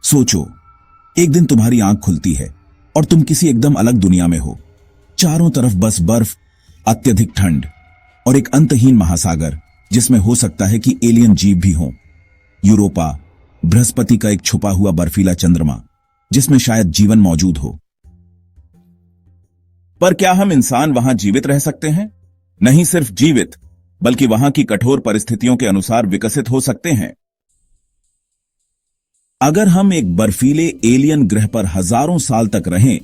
सोचो, एक दिन तुम्हारी आंख खुलती है और तुम किसी एकदम अलग दुनिया में हो। चारों तरफ बस बर्फ, अत्यधिक ठंड और एक अंतहीन महासागर जिसमें हो सकता है कि एलियन जीव भी हों। यूरोपा, बृहस्पति का एक छुपा हुआ बर्फीला चंद्रमा जिसमें शायद जीवन मौजूद हो। पर क्या हम इंसान वहां जीवित रह सकते हैं? नहीं सिर्फ जीवित, बल्कि वहां की कठोर परिस्थितियों के अनुसार विकसित हो सकते हैं। अगर हम एक बर्फीले एलियन ग्रह पर हजारों साल तक रहें,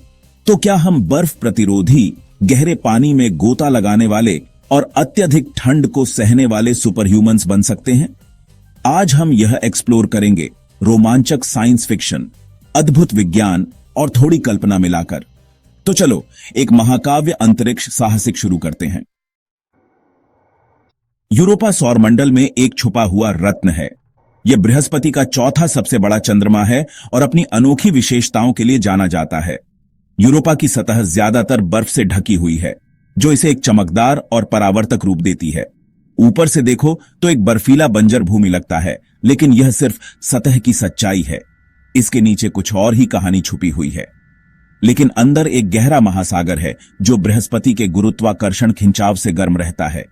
तो क्या हम बर्फ प्रतिरोधी, गहरे पानी में गोता लगाने वाले और अत्यधिक ठंड को सहने वाले सुपर ह्यूमंस बन सकते हैं? आज हम यह एक्सप्लोर करेंगे, रोमांचक साइंस फिक्शन, अद्भुत विज्ञान और थोड़ी कल्पना मिलाकर। तो चलो एक महाकाव्य अंतरिक्ष साहसिक शुरू करते हैं। यूरोपा सौरमंडल में एक छुपा हुआ रत्न है। यह बृहस्पति का चौथा सबसे बड़ा चंद्रमा है और अपनी अनोखी विशेषताओं के लिए जाना जाता है। यूरोपा की सतह ज्यादातर बर्फ से ढकी हुई है, जो इसे एक चमकदार और परावर्तक रूप देती है। ऊपर से देखो तो एक बर्फीला बंजर भूमि लगता है, लेकिन यह सिर्फ सतह की सच्चाई है। इसके नीचे कुछ और ही कहानी छुपी हुई है। लेकिन अंदर एक गहरा महासागर है जो बृहस्पति के गुरुत्वाकर्षण खिंचाव से गर्म रहता है।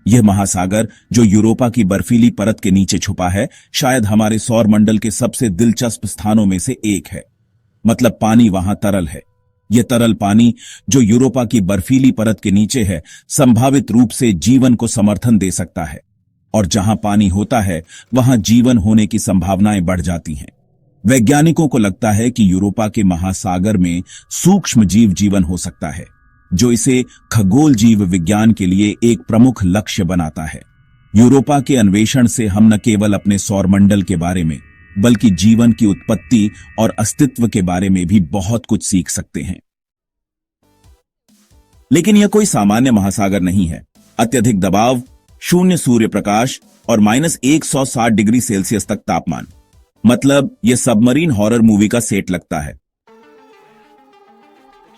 यह महासागर जो यूरोपा की बर्फीली परत के नीचे छुपा है, शायद हमारे सौर मंडल के सबसे दिलचस्प स्थानों में से एक है। मतलब पानी वहां तरल है। यह तरल पानी जो यूरोपा की बर्फीली परत के नीचे है, संभावित रूप से जीवन को समर्थन दे सकता है। और जहां पानी होता है, वहां जीवन होने की संभावनाएं बढ़ जाती हैं। वैज्ञानिकों को लगता है कि यूरोपा के महासागर में सूक्ष्म जीव जीवन हो सकता है, जो इसे खगोल जीव विज्ञान के लिए एक प्रमुख लक्ष्य बनाता है। यूरोपा के अन्वेषण से हम न केवल अपने सौरमंडल के बारे में, बल्कि जीवन की उत्पत्ति और अस्तित्व के बारे में भी बहुत कुछ सीख सकते हैं। लेकिन यह कोई सामान्य महासागर नहीं है। अत्यधिक दबाव, शून्य सूर्य प्रकाश और -160 डिग्री सेल्सियस तक तापमान, मतलब यह सबमरीन हॉरर मूवी का सेट लगता है।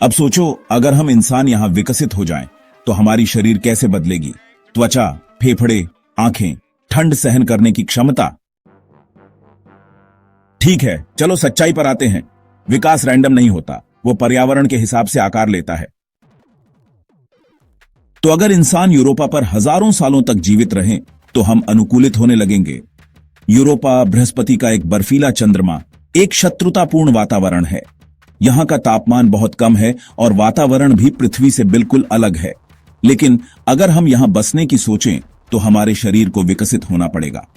अब सोचो, अगर हम इंसान यहां विकसित हो जाएं, तो हमारी शरीर कैसे बदलेगी? त्वचा, फेफड़े, आंखें, ठंड सहन करने की क्षमता। ठीक है, चलो सच्चाई पर आते हैं। विकास रैंडम नहीं होता, वो पर्यावरण के हिसाब से आकार लेता है। तो अगर इंसान यूरोपा पर हजारों सालों तक जीवित रहें, तो हम अनुकूलित होने लगेंगे। यूरोपा, बृहस्पति का एक बर्फीला चंद्रमा, एक शत्रुतापूर्ण वातावरण है। यहां का तापमान बहुत कम है और वातावरण भी पृथ्वी से बिल्कुल अलग है। लेकिन अगर हम यहां बसने की सोचें, तो हमारे शरीर को विकसित होना पड़ेगा।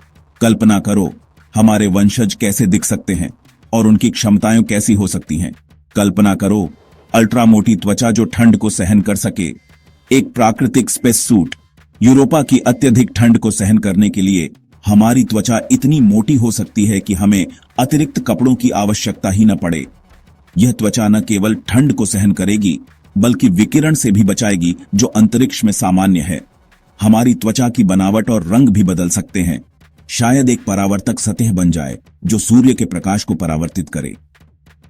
कल्पना करो, हमारे वंशज कैसे दिख सकते हैं और उनकी क्षमताएं कैसी हो सकती हैं। कल्पना करो, अल्ट्रा मोटी त्वचा जो ठंड को सहन कर सके, एक प्राकृतिक स्पेस सूट। यूरोपा की अत्यधिक ठंड को सहन करने के लिए हमारी त्वचा इतनी मोटी हो सकती है कि हमें अतिरिक्त कपड़ों की आवश्यकता ही न पड़े। यह त्वचा न केवल ठंड को सहन करेगी, बल्कि विकिरण से भी बचाएगी, जो अंतरिक्ष में सामान्य है। हमारी त्वचा की बनावट और रंग भी बदल सकते हैं। शायद एक परावर्तक सतह बन जाए जो सूर्य के प्रकाश को परावर्तित करे।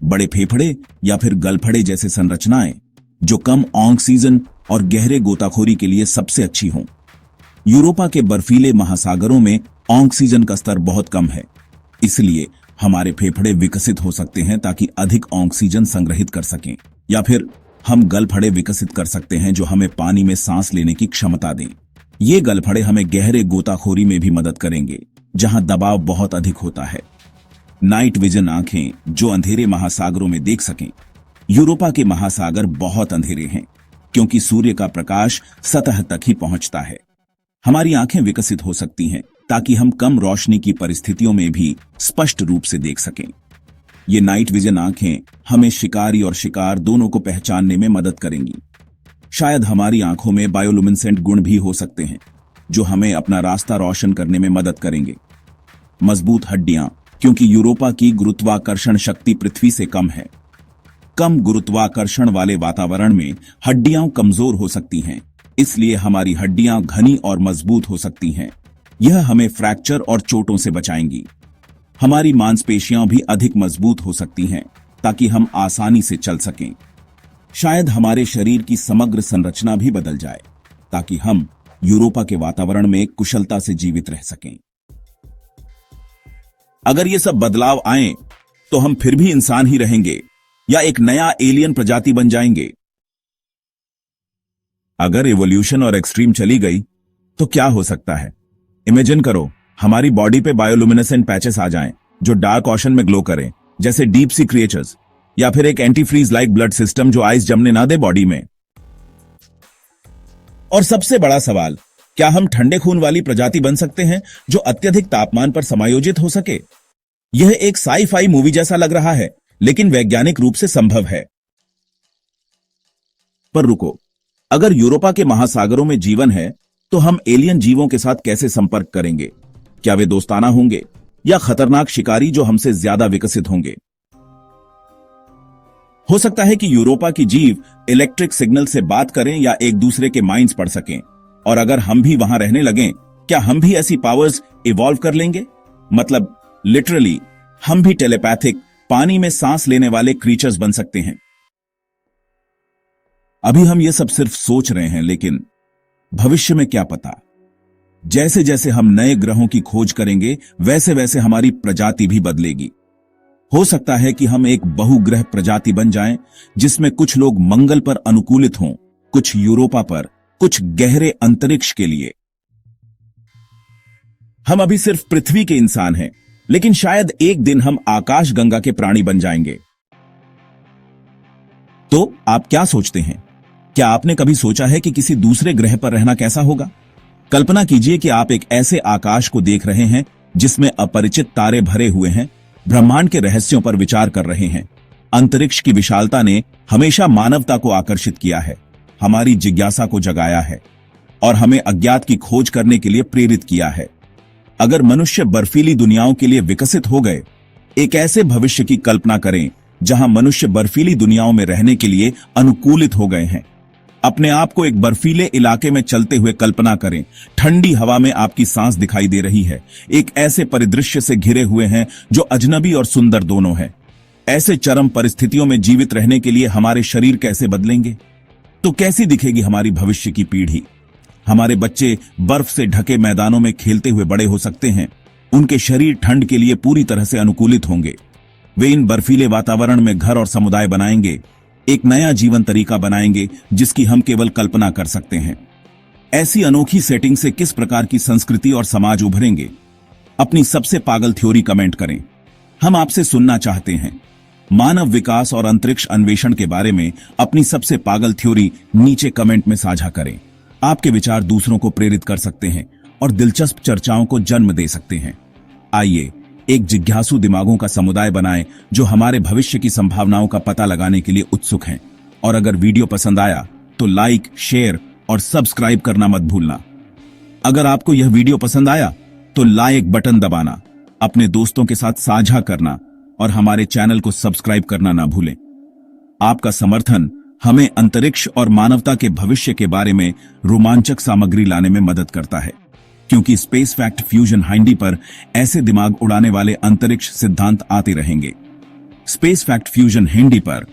बड़े फेफड़े या फिर गलफड़े जैसे संरचनाएं जो कम ऑक्सीजन और गहरे गोताखोरी के लिए सबसे अच्छी हों। यूरोपा के बर्फीले महासागरों में ऑक्सीजन का स्तर बहुत कम है, इसलिए हमारे फेफड़े विकसित हो सकते हैं ताकि अधिक ऑक्सीजन संग्रहित कर सकें। या फिर हम गलफड़े विकसित कर सकते हैं जो हमें पानी में सांस लेने की क्षमता दें। ये गलफड़े हमें गहरे गोताखोरी में भी मदद करेंगे, जहां दबाव बहुत अधिक होता है। नाइट विजन आंखें जो अंधेरे महासागरों में देख सकें। यूरोपा के महासागर बहुत अंधेरे हैं, क्योंकि सूर्य का प्रकाश सतह तक ही पहुंचता है। हमारी आंखें विकसित हो सकती हैं ताकि हम कम रोशनी की परिस्थितियों में भी स्पष्ट रूप से देख सकें। ये नाइट विजन आंखें हमें शिकारी और शिकार दोनों को पहचानने में मदद करेंगी। शायद हमारी आंखों में बायोलुमिनेसेंट गुण भी हो सकते हैं, जो हमें अपना रास्ता रोशन करने में मदद करेंगे। मजबूत हड्डियां, क्योंकि यूरोपा की गुरुत्वाकर्षण शक्ति पृथ्वी से कम है। कम गुरुत्वाकर्षण वाले वातावरण में हड्डियां कमजोर हो सकती हैं, इसलिए हमारी हड्डियां घनी और मजबूत हो सकती हैं। यह हमें फ्रैक्चर और चोटों से बचाएंगी। हमारी मांसपेशियां भी अधिक मजबूत हो सकती हैं ताकि हम आसानी से चल सकें। शायद हमारे शरीर की समग्र संरचना भी बदल जाए ताकि हम यूरोपा के वातावरण में कुशलता से जीवित रह सकें। अगर ये सब बदलाव आए तो हम फिर भी इंसान ही रहेंगे या एक नया एलियन प्रजाति बन जाएंगे? अगर इवोल्यूशन और एक्सट्रीम चली गई तो क्या हो सकता है? इमेजिन करो, हमारी बॉडी पे बायोलुमिनेसेंट पैचेस आ जाएं जो डार्क ओशन में ग्लो करें, जैसे डीप सी क्रिएचर्स, या फिर एक anti freeze like blood system जो आइस जमने ना दे बॉडी में। और सबसे बड़ा सवाल, क्या हम ठंडे खून वाली प्रजाति बन सकते हैं जो अत्यधिक तापमान पर समायोजित हो सके? यह एक साई-फाई मूवी जैसा लग रहा है, लेकिन वैज्ञानिक रूप से संभव है। पर रुको, अगर यूरोपा के महासागरों में जीवन है तो हम एलियन जीवों के साथ कैसे संपर्क करेंगे? क्या वे दोस्ताना होंगे या खतरनाक शिकारी जो हमसे ज्यादा विकसित होंगे? हो सकता है कि यूरोपा की जीव इलेक्ट्रिक सिग्नल से बात करें या एक दूसरे के माइंड्स पढ़ सकें। और अगर हम भी वहां रहने लगें, क्या हम भी ऐसी पावर्स इवॉल्व कर लेंगे? मतलब लिटरली हम भी टेलीपैथिक, पानी में सांस लेने वाले क्रीचर्स बन सकते हैं। अभी हम ये सब सिर्फ सोच रहे हैं, लेकिन भविष्य में क्या पता? जैसे जैसे हम नए ग्रहों की खोज करेंगे, वैसे वैसे हमारी प्रजाति भी बदलेगी। हो सकता है कि हम एक बहुग्रह प्रजाति बन जाएं, जिसमें कुछ लोग मंगल पर अनुकूलित हों, कुछ यूरोपा पर, कुछ गहरे अंतरिक्ष के लिए। हम अभी सिर्फ पृथ्वी के इंसान हैं, लेकिन शायद एक दिन हम आकाश गंगा के प्राणी बन जाएंगे। तो आप क्या सोचते हैं? क्या आपने कभी सोचा है कि किसी दूसरे ग्रह पर रहना कैसा होगा? कल्पना कीजिए कि आप एक ऐसे आकाश को देख रहे हैं जिसमें अपरिचित तारे भरे हुए हैं, ब्रह्मांड के रहस्यों पर विचार कर रहे हैं। अंतरिक्ष की विशालता ने हमेशा मानवता को आकर्षित किया है, हमारी जिज्ञासा को जगाया है और हमें अज्ञात की खोज करने के लिए प्रेरित किया है। अगर मनुष्य बर्फीली दुनियाओं के लिए विकसित हो गए, एक ऐसे भविष्य की कल्पना करें जहां मनुष्य बर्फीली दुनियाओं में रहने के लिए अनुकूलित हो गए हैं। अपने आप को एक बर्फीले इलाके में चलते हुए कल्पना करें। ठंडी हवा में आपकी सांस दिखाई दे रही है। एक ऐसे परिदृश्य से घिरे हुए हैं जो अजनबी और सुंदर दोनों है। ऐसे चरम परिस्थितियों में जीवित रहने के लिए हमारे शरीर कैसे बदलेंगे? तो कैसी दिखेगी हमारी भविष्य की पीढ़ी? हमारे बच्चे बर्फ से ढके मैदानों में खेलते हुए बड़े हो सकते हैं। उनके शरीर ठंड के लिए पूरी तरह से अनुकूलित होंगे। वे इन बर्फीले वातावरण में घर और समुदाय बनाएंगे, एक नया जीवन तरीका बनाएंगे जिसकी हम केवल कल्पना कर सकते हैं। ऐसी अनोखी सेटिंग से किस प्रकार की संस्कृति और समाज उभरेंगे? अपनी सबसे पागल थ्योरी कमेंट करें, हम आपसे सुनना चाहते हैं। मानव विकास और अंतरिक्ष अन्वेषण के बारे में अपनी सबसे पागल थ्योरी नीचे कमेंट में साझा करें। आपके विचार दूसरों को प्रेरित कर सकते हैं और दिलचस्प चर्चाओं को जन्म दे सकते हैं। आइए एक जिज्ञासु दिमागों का समुदाय बनाएं जो हमारे भविष्य की संभावनाओं का पता लगाने के लिए उत्सुक हैं। और अगर वीडियो पसंद आया तो लाइक, शेयर और सब्सक्राइब करना मत भूलना। अगर आपको यह वीडियो पसंद आया तो लाइक बटन दबाना, अपने दोस्तों के साथ साझा करना और हमारे चैनल को सब्सक्राइब करना ना भूलें। आपका समर्थन हमें अंतरिक्ष और मानवता के भविष्य के बारे में रोमांचक सामग्री लाने में मदद करता है, क्योंकि स्पेस फैक्ट फ्यूजन हाइंडी पर ऐसे दिमाग उड़ाने वाले अंतरिक्ष सिद्धांत आते रहेंगे। स्पेस फैक्ट फ्यूजन हिंदी पर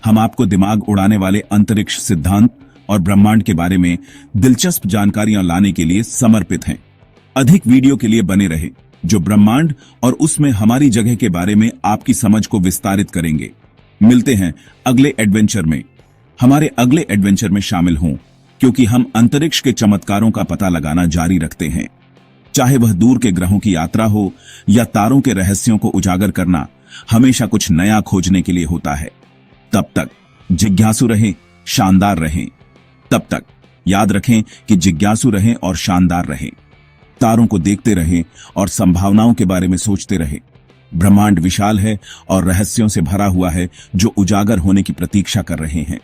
हम आपको दिमाग उड़ाने वाले अंतरिक्ष सिद्धांत और ब्रह्मांड के बारे में दिलचस्प जानकारियां लाने के लिए समर्पित हैं। अधिक वीडियो के लिए बने रहे जो ब्रह्मांड और उसमें हमारी जगह के बारे में आपकी समझ को विस्तारित करेंगे। मिलते हैं अगले एडवेंचर में। हमारे अगले एडवेंचर में शामिल हों, क्योंकि हम अंतरिक्ष के चमत्कारों का पता लगाना जारी रखते हैं। चाहे वह दूर के ग्रहों की यात्रा हो या तारों के रहस्यों को उजागर करना, हमेशा कुछ नया खोजने के लिए होता है। तब तक जिज्ञासु रहें, शानदार रहें। तब तक याद रखें कि जिज्ञासु रहें और शानदार रहें। तारों को देखते रहें और संभावनाओं के बारे में सोचते रहें। ब्रह्मांड विशाल है और रहस्यों से भरा हुआ है जो उजागर होने की प्रतीक्षा कर रहे हैं।